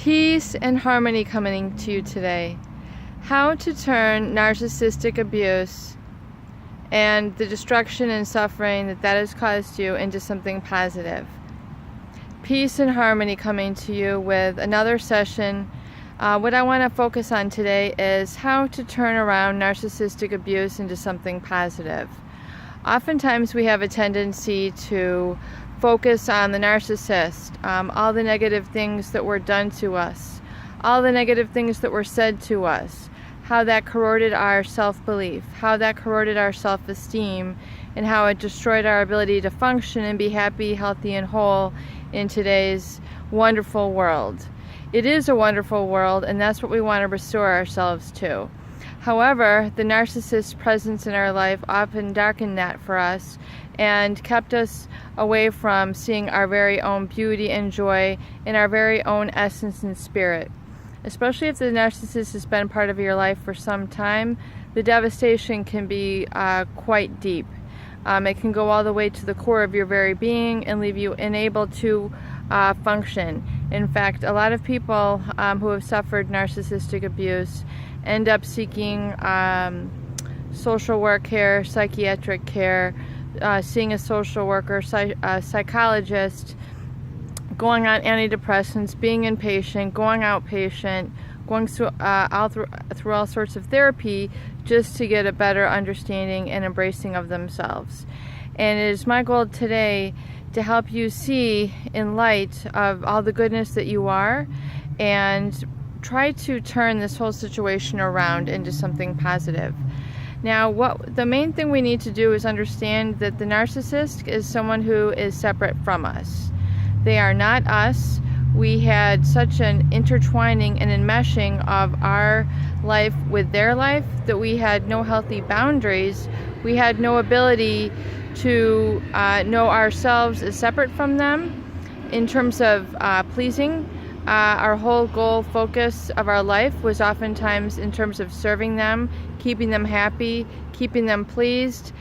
Peace and harmony coming to you today. How to turn narcissistic abuse and the destruction and suffering that has caused you into something positive. Peace and harmony coming to you with another session. What I want to focus on today is how to turn around narcissistic abuse into something positive. Oftentimes we have a tendency to focus on the narcissist, all the negative things that were done to us, all the negative things that were said to us, how that corroded our self-belief, how that corroded our self-esteem, and how it destroyed our ability to function and be happy, healthy, and whole in today's wonderful world. It is a wonderful world, and that's what we want to restore ourselves to. However, the narcissist's presence in our life often darkened that for us and kept us away from seeing our very own beauty and joy in our very own essence and spirit. Especially if the narcissist has been part of your life for some time, the devastation can be quite deep. It can go all the way to the core of your very being and leave you unable to function. In fact, a lot of people who have suffered narcissistic abuse end up seeking social work care, psychiatric care, seeing a social worker, a psychologist, going on antidepressants, being inpatient, going outpatient, going through all sorts of therapy just to get a better understanding and embracing of themselves. And it is my goal today to help you see in light of all the goodness that you are and try to turn this whole situation around into something positive. Now, the main thing we need to do is understand that the narcissist is someone who is separate from us. They are not us. We had such an intertwining and enmeshing of our life with their life that we had no healthy boundaries. We had no ability to know ourselves as separate from them in terms of pleasing. Our whole goal focus of our life was oftentimes in terms of serving them, keeping them happy, keeping them pleased,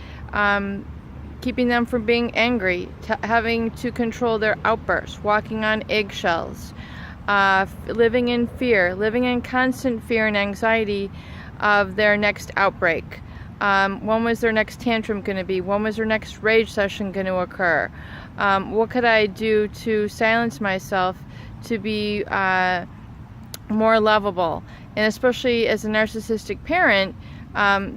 keeping them from being angry, having to control their outbursts, walking on eggshells, living in fear, living in constant fear and anxiety of their next outbreak. When was their next tantrum going to be? When was their next rage session going to occur? What could I do to silence myself to be more lovable? And especially as a narcissistic parent,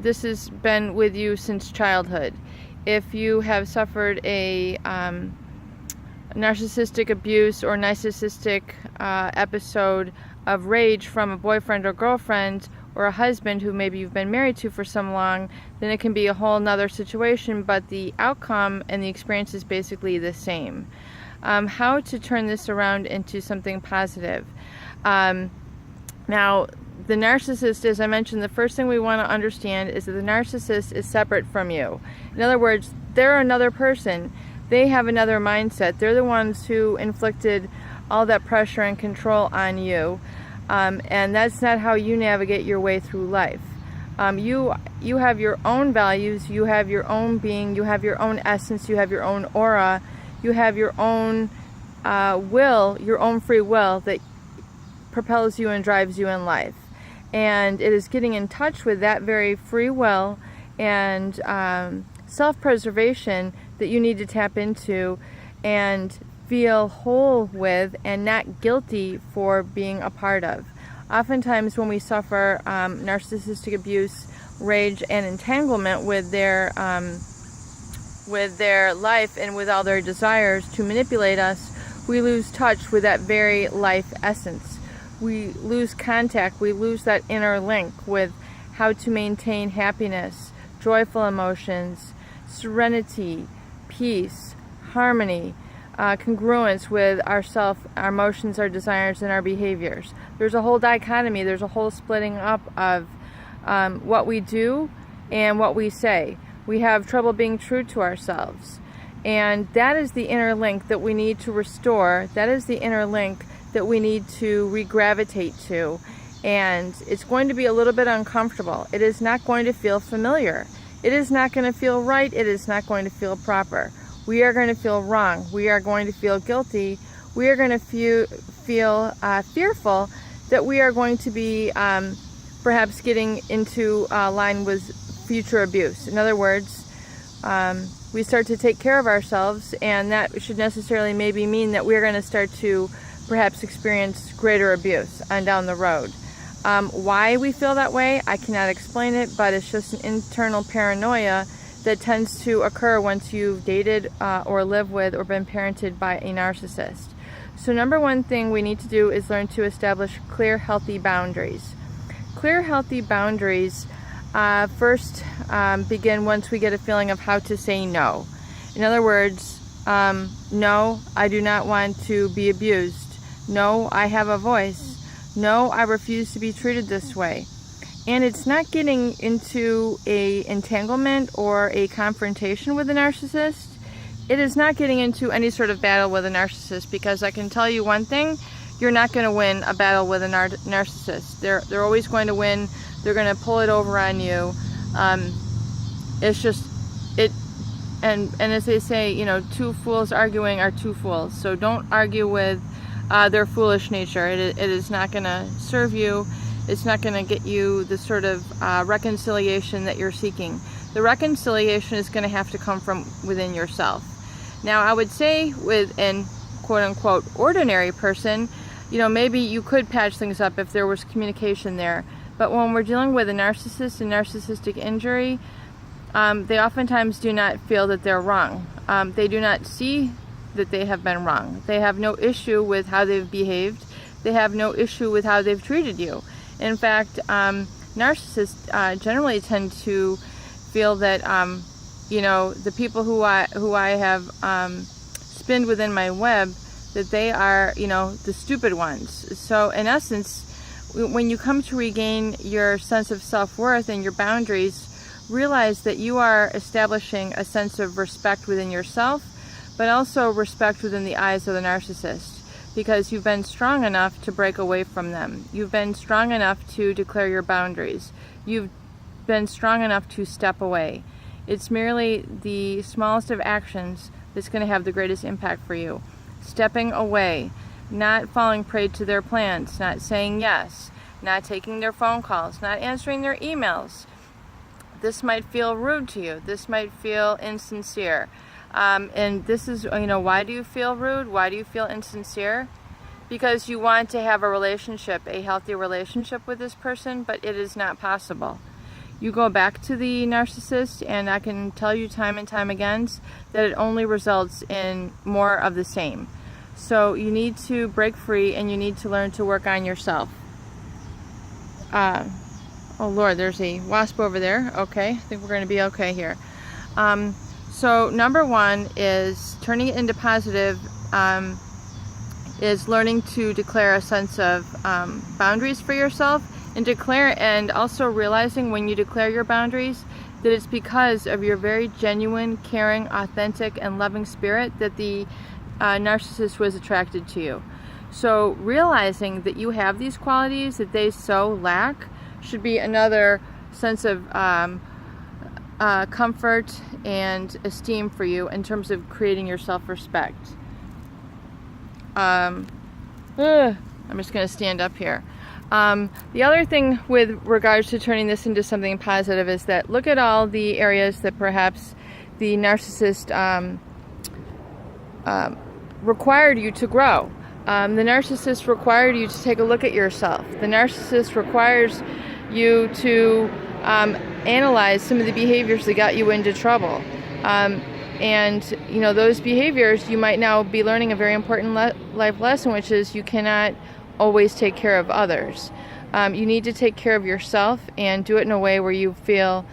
this has been with you since childhood. If you have suffered a narcissistic abuse or narcissistic episode of rage from a boyfriend or girlfriend or a husband who maybe you've been married to for so long, then it can be a whole nother situation, but the outcome and the experience is basically the same. How to turn this around into something positive. Now, the narcissist, as I mentioned, the first thing we want to understand is that the narcissist is separate from you. In other words, they're another person. They have another mindset. They're the ones who inflicted all that pressure and control on you. And that's not how you navigate your way through life. You have your own values, you have your own being, you have your own essence, you have your own aura, you have your own will, your own free will that propels you and drives you in life. And it is getting in touch with that very free will and self-preservation that you need to tap into and feel whole with and not guilty for being a part of. Oftentimes when we suffer narcissistic abuse, rage, and entanglement with their life and with all their desires to manipulate us, we lose touch with that very life essence. We lose contact, we lose that inner link with how to maintain happiness, joyful emotions, serenity, peace, harmony, congruence with ourself, our emotions, our desires, and our behaviors. There's a whole dichotomy, there's a whole splitting up of what we do and what we say. We have trouble being true to ourselves. And that is the inner link that we need to restore. That is the inner link that we need to re-gravitate to. And it's going to be a little bit uncomfortable. It is not going to feel familiar. It is not going to feel right. It is not going to feel proper. We are going to feel wrong. We are going to feel guilty. we are going to feel fearful that we are going to be perhaps getting into line with future abuse. In other words, we start to take care of ourselves, and that should necessarily maybe mean that we're going to start to perhaps experience greater abuse on down the road. Why we feel that way, I cannot explain it, but it's just an internal paranoia that tends to occur once you've dated or lived with or been parented by a narcissist. So number one thing we need to do is learn to establish clear, healthy boundaries. Clear, healthy boundaries first begin once we get a feeling of how to say no. In other words, no, I do not want to be abused. No, I have a voice. No, I refuse to be treated this way. And it's not getting into a entanglement or a confrontation with a narcissist. It is not getting into any sort of battle with a narcissist, because I can tell you one thing, you're not going to win a battle with a narcissist. They're always going to win. They're going to pull it over on you. It's just, and as they say, you know, two fools arguing are two fools. So don't argue with their foolish nature. It is not going to serve you. It's not going to get you the sort of reconciliation that you're seeking. The reconciliation is going to have to come from within yourself. Now, I would say with an quote-unquote ordinary person, you know, maybe you could patch things up if there was communication there. But when we're dealing with a narcissist and narcissistic injury, they oftentimes do not feel that they're wrong. They do not see that they have been wrong. They have no issue with how they've behaved. They have no issue with how they've treated you. In fact, narcissists generally tend to feel that you know, the people who I have spinned within my web, that they are, you know, the stupid ones. So in essence, when you come to regain your sense of self-worth and your boundaries, realize that you are establishing a sense of respect within yourself, but also respect within the eyes of the narcissist, because you've been strong enough to break away from them. You've been strong enough to declare your boundaries. You've been strong enough to step away. It's merely the smallest of actions that's going to have the greatest impact for you. Stepping away, not falling prey to their plans, not saying yes, not taking their phone calls, not answering their emails. This might feel rude to you. This might feel insincere. And this is, you know, why do you feel rude? Why do you feel insincere? Because you want to have a relationship, a healthy relationship with this person, but it is not possible. You go back to the narcissist, and I can tell you time and time again that it only results in more of the same. So you need to break free, and you need to learn to work on yourself. Oh Lord, there's a wasp over there. Okay, I think we're going to be okay here. So number one is turning it into positive, is learning to declare a sense of boundaries for yourself, and also realizing when you declare your boundaries that it's because of your very genuine, caring, authentic, and loving spirit that the narcissist was attracted to you. So realizing that you have these qualities that they so lack should be another sense of comfort and esteem for you in terms of creating your self-respect. I'm just going to stand up here. The other thing with regards to turning this into something positive is that look at all the areas that perhaps the narcissist required you to grow. The narcissist required you to take a look at yourself. The narcissist requires you to analyze some of the behaviors that got you into trouble. And you know, those behaviors, you might now be learning a very important life lesson, which is you cannot always take care of others. You need to take care of yourself and do it in a way where you feel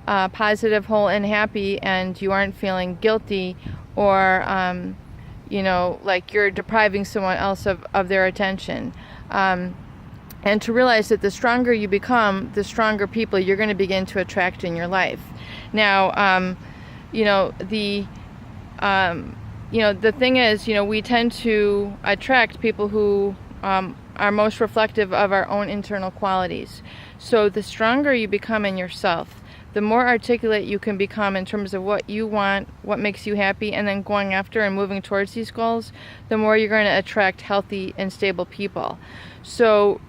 positive, whole, and happy, and you aren't feeling guilty or you know, like you're depriving someone else of their attention. And to realize that the stronger you become, the stronger people you're going to begin to attract in your life. Now, you know, the thing is, you know, we tend to attract people who are most reflective of our own internal qualities. So the stronger you become in yourself, the more articulate you can become in terms of what you want, what makes you happy, and then going after and moving towards these goals, the more you're going to attract healthy and stable people. So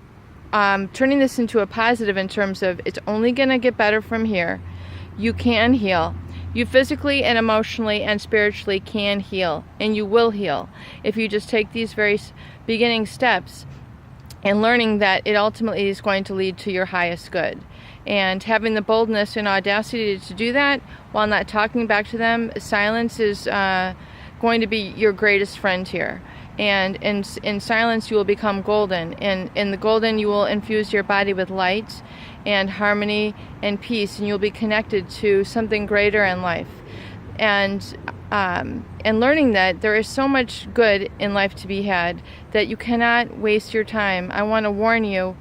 turning this into a positive in terms of it's only going to get better from here. You can heal. You physically and emotionally and spiritually can heal, and you will heal if you just take these very beginning steps and learning that it ultimately is going to lead to your highest good. And having the boldness and audacity to do that while not talking back to them, silence is going to be your greatest friend here. And in silence you will become golden. And in the golden you will infuse your body with light and harmony and peace, and you'll be connected to something greater in life. And learning that there is so much good in life to be had that you cannot waste your time. I want to warn you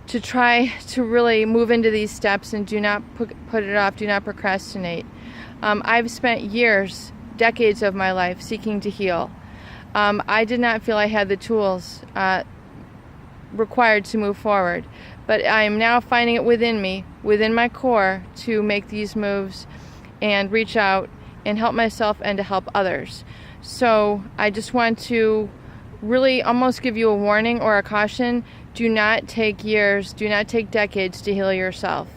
to try to really move into these steps and do not put it off, do not procrastinate. I've spent years, decades of my life seeking to heal. I did not feel I had the tools required to move forward, but I am now finding it within me, within my core, to make these moves and reach out and help myself and to help others. So I just want to really almost give you a warning or a caution. Do not take years, do not take decades to heal yourself.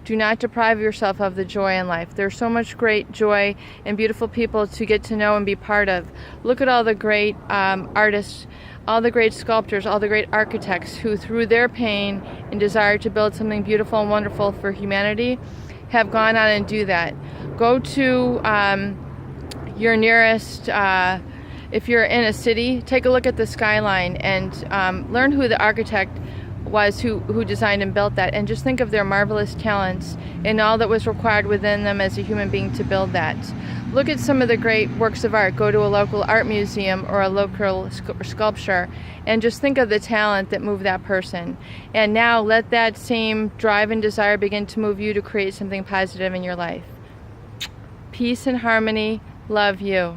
Do not deprive yourself of the joy in life. There's so much great joy and beautiful people to get to know and be part of. Look at all the great artists, all the great sculptors, all the great architects who, through their pain and desire to build something beautiful and wonderful for humanity, have gone on and do that. Go to your nearest, if you're in a city, take a look at the skyline and learn who the architect was who designed and built that, and just think of their marvelous talents and all that was required within them as a human being to build that. Look at some of the great works of art. Go to a local art museum or a local sculpture and just think of the talent that moved that person. And now let that same drive and desire begin to move you to create something positive in your life. Peace and harmony. Love you.